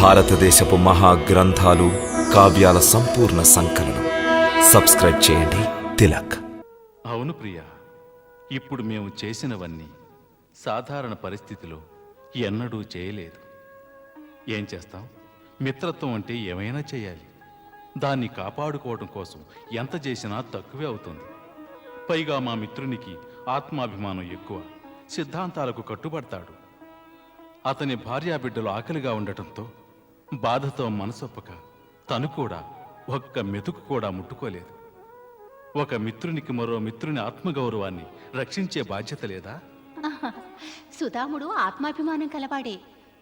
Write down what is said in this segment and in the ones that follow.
భారతదేశపు మహాగ్రంథాలు, కావ్యాల సంపూర్ణ సంకలనం. సబ్స్క్రైబ్ చేయండి తిలక్. అవును ప్రియా, ఇప్పుడు మేము చేసినవన్నీ సాధారణ పరిస్థితిలో ఎన్నడూ చేయలేదు. ఏం చేస్తాం? మిత్రత్వం అంటే ఏమైనా చేయాలి. దాన్ని కాపాడుకోవడం కోసం ఎంత చేసినా తక్కువే అవుతుంది. పైగా మా మిత్రునికి ఆత్మాభిమానం ఎక్కువ, సిద్ధాంతాలకు కట్టుబడతాడు. అతని భార్యాబిడ్డలు ఆకలిగా ఉండటంతో బాధతో మనసొప్పక తను కూడా ఒక్క మెతుకు కూడా ముట్టుకోలేదు. ఒక మిత్రునికి మరో మిత్రుని ఆత్మగౌరవాన్ని రక్షించే బాధ్యత లేదా? సుధాముడు ఆత్మాభిమానం కలవాడే,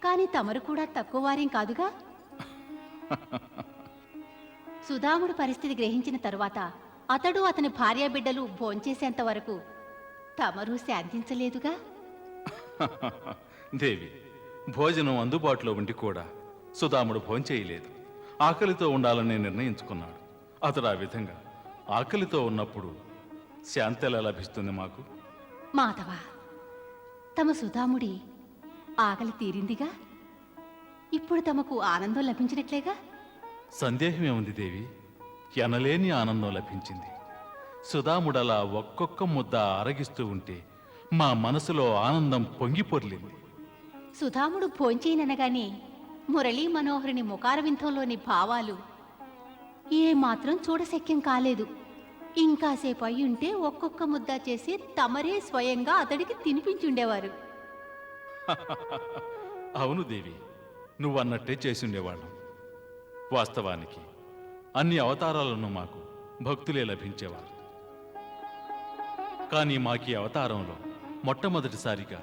కాని తమరు కూడా తక్కువ వారేం కాదుగా. సుధాముడు పరిస్థితి గ్రహించిన తరువాత అతడు అతని భార్యాబిడ్డలు భోంచేసేంత వరకు తమరు శాంతించలేదుగా. దేవి, భోజనం అందుబాటులో ఉండి కూడా సుధాముడు భోంచేయలేదు. ఆకలితో ఉండాలని నిర్ణయించుకున్నాడు. అతడు ఆ విధంగా ఆకలితో ఉన్నప్పుడు శాంతి ఎలా లభిస్తుంది మాకు? మాధవ, తమ సుధాముడి ఆకలి తీరిందిగా. ఇప్పుడు తమకు ఆనందం లభించినట్లేగా. సందేహమేముంది దేవి, ఎనలేని ఆనందం లభించింది. సుధాముడలా ఒక్కొక్క ముద్ద అరగిస్తూ ఉంటే మా మనసులో ఆనందం పొంగిపొర్లింది. సుధాముడు భోంచేయననగానే మురళీ మనోహరుని ముఖారవిందంలోని భావాలు ఏమాత్రం చూడశక్యం కాలేదు. ఇంకాసేపు అయి ఉంటే ఒక్కొక్క ముద్ద చేసి తమరే స్వయంగా అతడికి తినిపించుండేవారు. అవును దేవి, నువ్వన్నట్టే చేసుండేవాళ్ళం. వాస్తవానికి అన్ని అవతారాలను మాకు భక్తులే లభించేవారు. కానీ మాకీ అవతారంలో మొట్టమొదటిసారిగా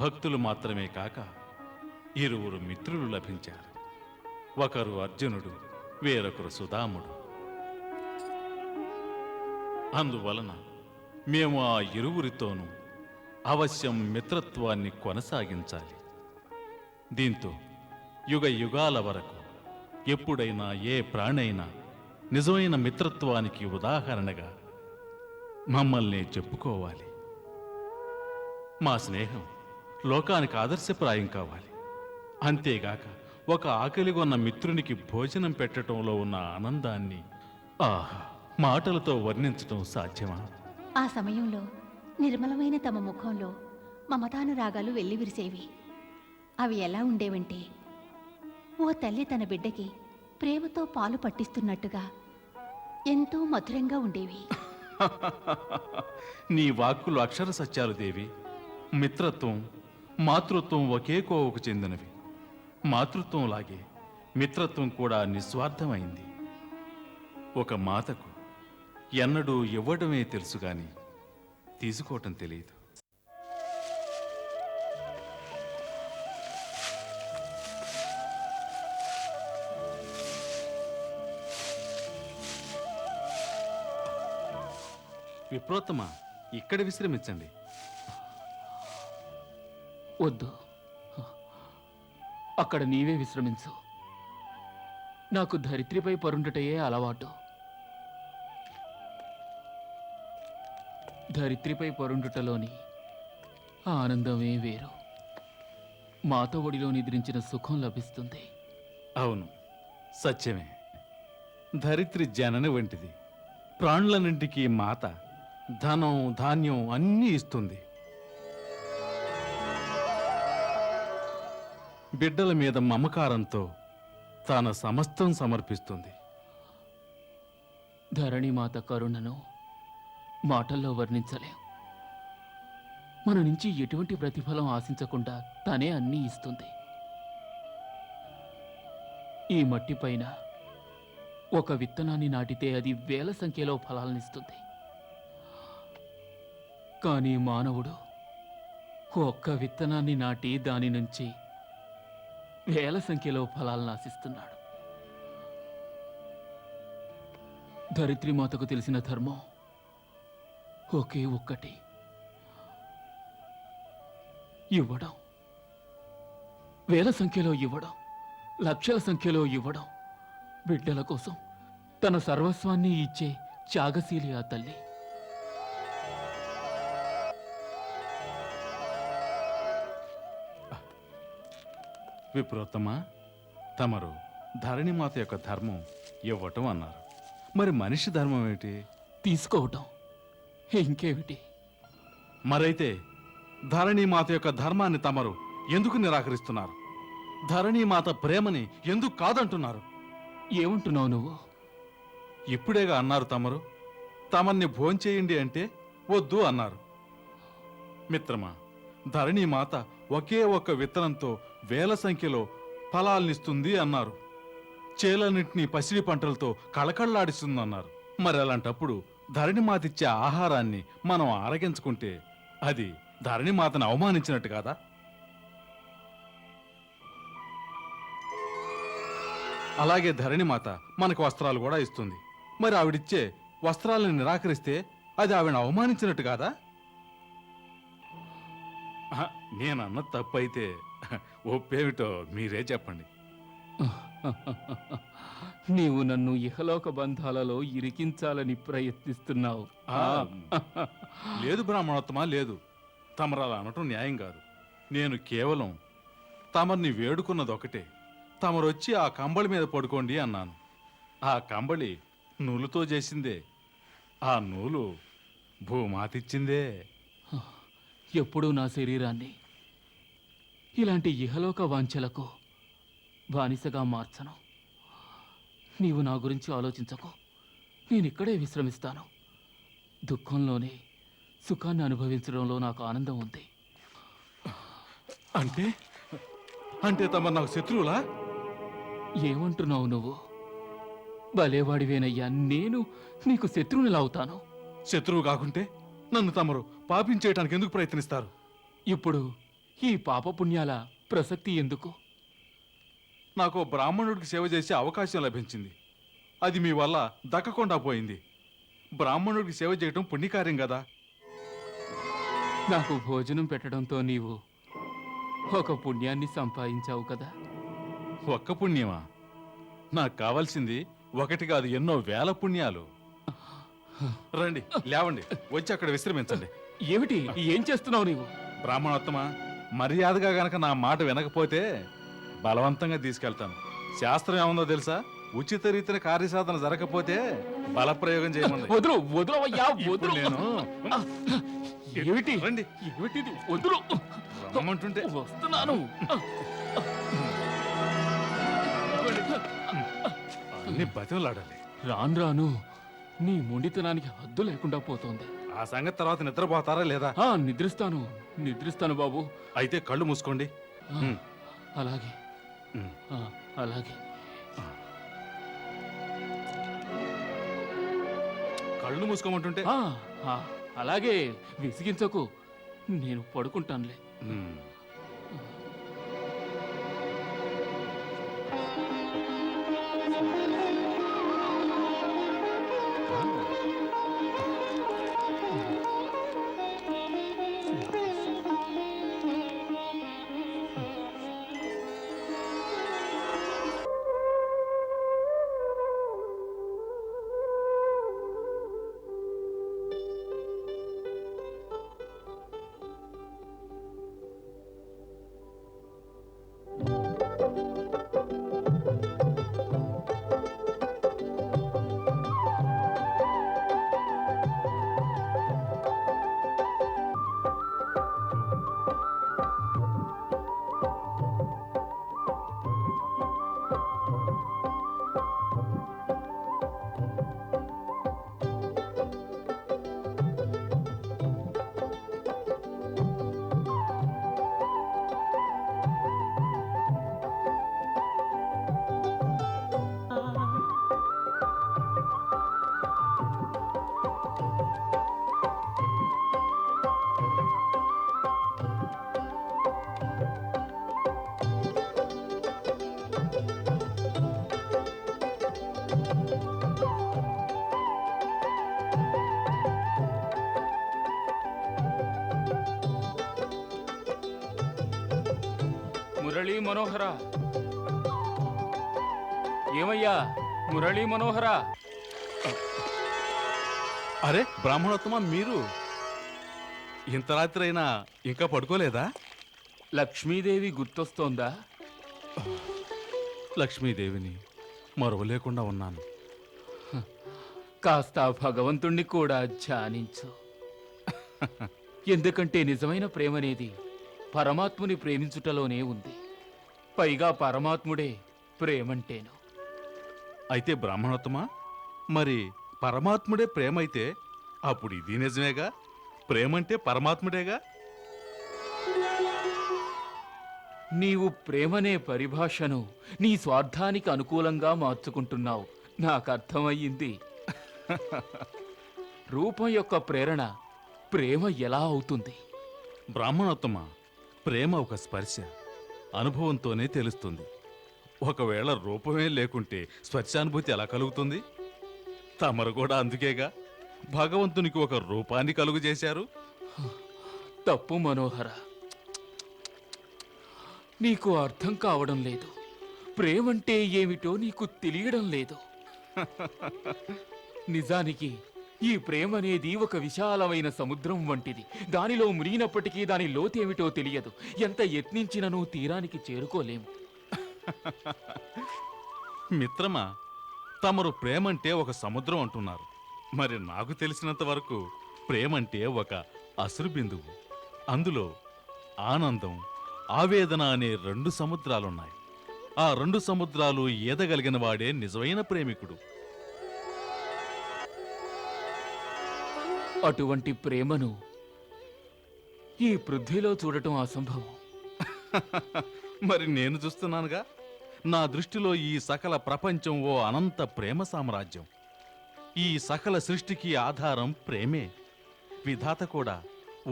భక్తులు మాత్రమే కాక ఇరువురు మిత్రులు లభించారు. ఒకరు అర్జునుడు, వేరొకరు సుధాముడు. అందువలన మేము ఆ ఇరువురితోనూ అవశ్యం మిత్రత్వాన్ని కొనసాగించాలి. దీంతో యుగ యుగాల వరకు ఎప్పుడైనా ఏ ప్రాణైనా నిజమైన మిత్రత్వానికి ఉదాహరణగా మమ్మల్ని చెప్పుకోవాలి. మా స్నేహం లోకానికి ఆదర్శప్రాయం కావాలి. అంతేగాక ఒక ఆకలిగొన్న మిత్రునికి భోజనం పెట్టడంలో ఉన్న ఆనందాన్ని ఆహా మాటలతో వర్ణించటం సాధ్యమా? ఆ సమయంలో నిర్మలమైన తమ ముఖంలో మమతానురాగాలు వెల్లివిరిసేవి. అవి ఎలా ఉండేవంటే, ఓ తల్లి తన బిడ్డకి ప్రేమతో పాలు పట్టిస్తున్నట్టుగా ఎంతో మధురంగా ఉండేవి. నీ వాక్కులు అక్షర సత్యాలు దేవి. మిత్రత్వం, మాతృత్వం ఒకే కోవకు చెందినవి. మాతృత్వం లాగే మిత్రత్వం కూడా నిస్వార్థమైంది. ఒక మాతకు ఎన్నడూ ఇవ్వడమే తెలుసు గాని తీసుకోవటం తెలియదు. విప్రోత్తమా, ఇక్కడ విశ్రమించండి. వద్దు, అక్కడ నీవే విశ్రమించు. నాకు ధరిత్రిపై పరుండుటయే అలవాటు. ధరిత్రిపై పరుండుటలోని ఆనందమే వేరు. మాత ఒడిలో నిద్రించిన సుఖం లభిస్తుంది. అవును, సత్యమే. ధరిత్రి జనని వంటిది. ప్రాణులన్నింటికీ మాత ధనం, ధాన్యం అన్నీ ఇస్తుంది. బిడ్డల మీద మమకారంతో తన సమస్తం సమర్పిస్తుంది. ధరణి మాత కరుణను మాటల్లో వర్ణించలేం. మన నుంచి ఎటువంటి ప్రతిఫలం ఆశించకుండా తనే అన్నీ ఇస్తుంది. ఈ మట్టి పైన ఒక విత్తనాన్ని నాటితే అది వేల సంఖ్యలో ఫలాలనిస్తుంది. కానీ మానవుడు ఒక్క విత్తనాన్ని నాటి దాని నుంచి వేల సంఖ్యలో ఫలాలను ఆశిస్తున్నాడు. ధరిత్రిమాతకు తెలిసిన ధర్మం ఒకే ఒక్కటి, ఇవ్వడం. వేల సంఖ్యలో ఇవ్వడం, లక్షల సంఖ్యలో ఇవ్వడం. బిడ్డల కోసం తన సర్వస్వాన్ని ఇచ్చే త్యాగశీలి ఆ తల్లి. విప్రోత్తమా, తమరు ధరణిమాత యొక్క ధర్మం ఇవ్వటం అన్నారు. మరి మనిషి ధర్మం ఏమిటి? తీసుకోవటం. ఇంకేమిటి? మరైతే ధరణిమాత యొక్క ధర్మాన్ని తమరు ఎందుకు నిరాకరిస్తున్నారు? ధరణిమాత ప్రేమని ఎందుకు కాదంటున్నారు? ఏమంటున్నావు నువ్వు? ఇప్పుడేగా అన్నారు తమరు, తమన్ని భోంచేయండి అంటే వద్దు అన్నారు. మిత్రమా, ధరణిమాత ఒకే ఒక్క విత్తనంతో వేల సంఖ్యలో ఫలాల్నిస్తుంది అన్నారు. చేలన్నింటినీ పసిడి పంటలతో కళకళలాడిస్తుందన్నారు. మరి అలాంటప్పుడు ధరణిమాతిచ్చే ఆహారాన్ని మనం ఆరగించుకుంటే అది ధరణిమాతను అవమానించినట్టు కాదా? అలాగే ధరణిమాత మనకు వస్త్రాలు కూడా ఇస్తుంది. మరి ఆవిడిచ్చే వస్త్రాలను నిరాకరిస్తే అది ఆవిడ అవమానించినట్టు కాదా? నేనన్న తప్పు అయితే ఒప్పేమిటో మీరే చెప్పండి. నీవు నన్ను ఇహలోక బంధాలలో ఇరికించాలని ప్రయత్నిస్తున్నావు. లేదు బ్రాహ్మణోత్తమ, లేదు. తమరలా అనటం న్యాయం కాదు. నేను కేవలం తమర్ని వేడుకున్నది ఒకటే. తమరొచ్చి ఆ కంబళి మీద పడుకోండి అన్నాను. ఆ కంబళి నూలుతో చేసిందే. ఆ నూలు భూమాతిచ్చిందే. ఎప్పుడూ నా శరీరాన్ని ఇలాంటి ఇహలోక వాంఛలకు బానిసగా మార్చను. నీవు నా గురించి ఆలోచించకు. నేనిక్కడే విశ్రమిస్తాను. దుఃఖంలోనే సుఖాన్ని అనుభవించడంలో నాకు ఆనందం ఉంది. అంటే అంటే తమ నాకు శత్రువులా? ఏమంటున్నావు నువ్వు? భలేవాడివేనయ్యా. నేను నీకు శత్రువునిలా అవుతాను? శత్రువు కాకుంటే నన్ను తమరు పాపించేయటానికి ఎందుకు ప్రయత్నిస్తారు? ఇప్పుడు ఈ పాపపుణ్యాల ప్రసక్తి ఎందుకు? నాకు బ్రాహ్మణుడికి సేవ చేసే అవకాశం లభించింది. అది మీ వల్ల దక్కకుండా పోయింది. బ్రాహ్మణుడికి సేవ చేయటం పుణ్యకార్యం కదా. నాకు భోజనం పెట్టడంతో నీవు ఒక పుణ్యాన్ని సంపాదించావు కదా. ఒక్క పుణ్యమా? నాకు కావాల్సింది ఒకటి కాదు, ఎన్నో వేల పుణ్యాలు. రండి, లేవండి, వచ్చి అక్కడ విశ్రమించండి. ఏమిటి? ఏం చేస్తున్నావు నీవు? బ్రాహ్మణోత్తమ, మర్యాదగా గనక నా మాట వినకపోతే బలవంతంగా తీసుకెళ్తాను. శాస్త్రం ఏముందో తెలుసా? ఉచిత రీతిన కార్యసాధన జరగకపోతే బలప్రయోగం చేయమంది. వదులు, వదులవయ్యా, వదులు. నేను ఏమిటి? రండి, ఏమిటిది? వదులు. రమ్మంటుంటే వస్తున్నాను. అన్ని బతిమలాడాలి. రాను రాను నీ మొండితనానికి హద్దు లేకుండా పోతోంది. ఆ సంగతి తర్వాత నిద్రపోతారా లేదా? నిద్రిస్తాను బాబు. అయితే కళ్ళు మూసుకోండి. అలాగే అలాగే. కళ్ళు మూసుకోమంటుంటే అలాగే. విసిగించకు, నేను పడుకుంటానులే. మురళీ మనోహర, ఏమయ్యా మురళీ మనోహర? అరే బ్రాహ్మణోత్తమ, మీరు ఇంత రాత్రి అయినా ఇంకా పడుకోలేదా? లక్ష్మీదేవి గుర్తొస్తోందా? లక్ష్మీదేవిని మరువలేకుండా ఉన్నాను. కాస్త భగవంతుణ్ణి కూడా ధ్యానించు. ఎందుకంటే నిజమైన ప్రేమనేది పరమాత్ముని ప్రేమించుటలోనే ఉంది. పైగా పరమాత్ముడే ప్రేమంటేను. అయితే బ్రాహ్మణోత్తమా, మరి పరమాత్ముడే ప్రేమైతే అప్పుడు ఇది నిజమేగా? ప్రేమంటే పరమాత్ముడేగా? నీవు ప్రేమనే పరిభాషను నీ స్వార్థానికి అనుకూలంగా మార్చుకుంటున్నావు. నాకు అర్థమయ్యింది. రూపం యొక్క ప్రేరణ ప్రేమ ఎలా అవుతుంది? బ్రాహ్మణోత్తమా, ప్రేమ ఒక స్పర్శ, అనుభవంతోనే తెలుస్తుంది. ఒకవేళ రూపమే లేకుంటే స్పర్శానుభూతి ఎలా కలుగుతుంది? తమరు కూడా అందుకేగా భగవంతునికి ఒక రూపాన్ని కలుగు చేశారు. తప్పు మనోహర, నీకు అర్థం కావడం లేదు. ప్రేమంటే ఏమిటో నీకు తెలియడం లేదు. నిజానికి ఈ ప్రేమ అనేది ఒక విశాలమైన సముద్రం వంటిది. దానిలో మునిగినప్పటికీ దాని లోతేమిటో తెలియదు. ఎంత యత్నించినను తీరానికి చేరుకోలేము. మిత్రమా, తమరు ప్రేమంటే ఒక సముద్రం అంటున్నారు. మరి నాకు తెలిసినంత వరకు ప్రేమంటే ఒక అసురు బిందువు. అందులో ఆనందం, ఆవేదన అనే 2 సముద్రాలున్నాయి. ఆ 2 సముద్రాలు ఈదగలిగిన వాడే నిజమైన ప్రేమికుడు. అటువంటి ప్రేమను ఈ పృథ్వీలో చూడటం అసంభవం. మరి నేను చూస్తున్నానుగా. నా దృష్టిలో ఈ సకల ప్రపంచం ఓ అనంత ప్రేమ సామ్రాజ్యం. ఈ సకల సృష్టికి ఆధారం ప్రేమే. విధాత కూడా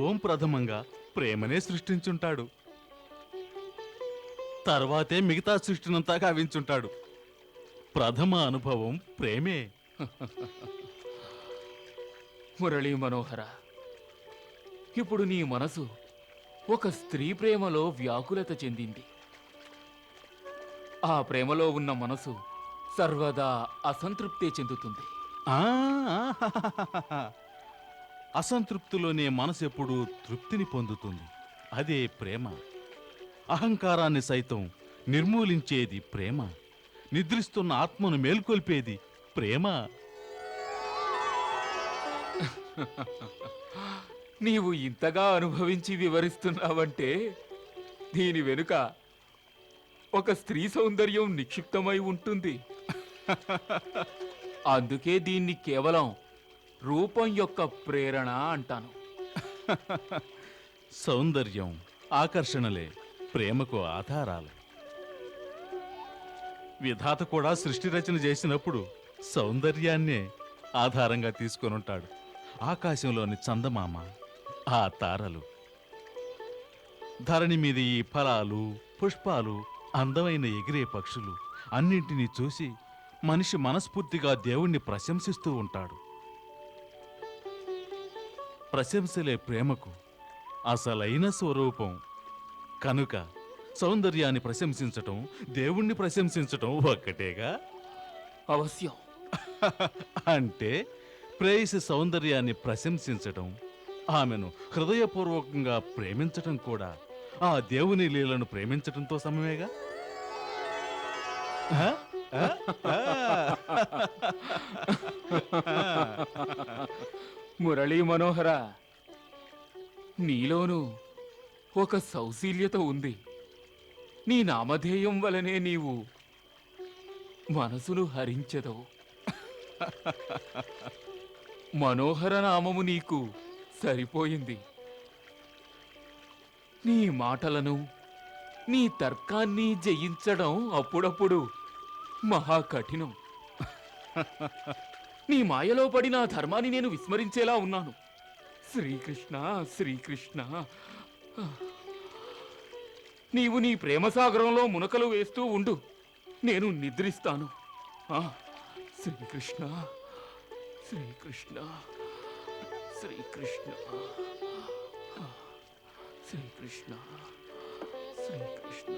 ఓం ప్రథమంగా ప్రేమనే సృష్టించుంటాడు. తర్వాతే మిగతా సృష్టినంతా గావించుంటాడు. ప్రథమ అనుభవం ప్రేమే. మురళీ మనోహర, ఇప్పుడు నీ మనసు ఒక స్త్రీ ప్రేమలో వ్యాకులత చెందింది. ఆ ప్రేమలో ఉన్న మనసు సర్వదా అసంతృప్తి చెందుతుంది. ఆ, అసంతృప్తిలోనే మనసు ఎప్పుడూ తృప్తిని పొందుతుంది. అదే ప్రేమ. అహంకారాన్ని సైతం నిర్మూలించేది ప్రేమ. నిద్రిస్తున్న ఆత్మను మేల్కొల్పేది ప్రేమ. నీవు ఇంతగా అనుభవించి వివరిస్తున్నావంటే దీని వెనుక ఒక స్త్రీ సౌందర్యం నిక్షిప్తమై ఉంటుంది. అందుకే దీన్ని కేవలం రూపం యొక్క ప్రేరణ అంటాను. సౌందర్యం, ఆకర్షణలే ప్రేమకు ఆధారాలు. విధాత కూడా సృష్టి రచన చేసినప్పుడు సౌందర్యాన్నే ఆధారంగా తీసుకొనుంటాడు. ఆకాశంలోని చందమామ, ఆ తారలు, ధరణి మీద ఈ ఫలాలు, పుష్పాలు, అందమైన ఎగిరే పక్షులు అన్నింటినీ చూసి మనిషి మనస్ఫూర్తిగా దేవుణ్ణి ప్రశంసిస్తూ ఉంటాడు. ప్రశంసలే ప్రేమకు అసలైన స్వరూపం. కనుక సౌందర్యాన్ని ప్రశంసించటం, దేవుణ్ణి ప్రశంసించటం ఒక్కటేగా. అవశ్యం. అంటే ప్రేయసి సౌందర్యాన్ని ప్రశంసించటం, ఆమెను హృదయపూర్వకంగా ప్రేమించటం కూడా ఆ దేవుని లీలను ప్రేమించటంతో సమమేగా. ఆ? ఆ? ఆ? మురళీ మనోహర, నీలోనూ ఒక సౌశీల్యత ఉంది. నీ నామధేయం వలనే నీవు మనసును హరించెదవు. మనోహర నామము నీకు సరిపోయింది. నీ మాటలను, నీ తర్కాన్ని జయించడం అప్పుడప్పుడు మహా కఠినం. నీ మాయలో పడి నా ధర్మాన్ని నేను విస్మరించేలా ఉన్నాను. శ్రీకృష్ణ, శ్రీకృష్ణ, నీవు నీ ప్రేమసాగరంలో మునకలు వేస్తూ ఉండు, నేను నిద్రిస్తాను. శ్రీకృష్ణ, శ్రీకృష్ణ, శ్రీకృష్ణ, శ్రీకృష్ణ, శ్రీకృష్ణ.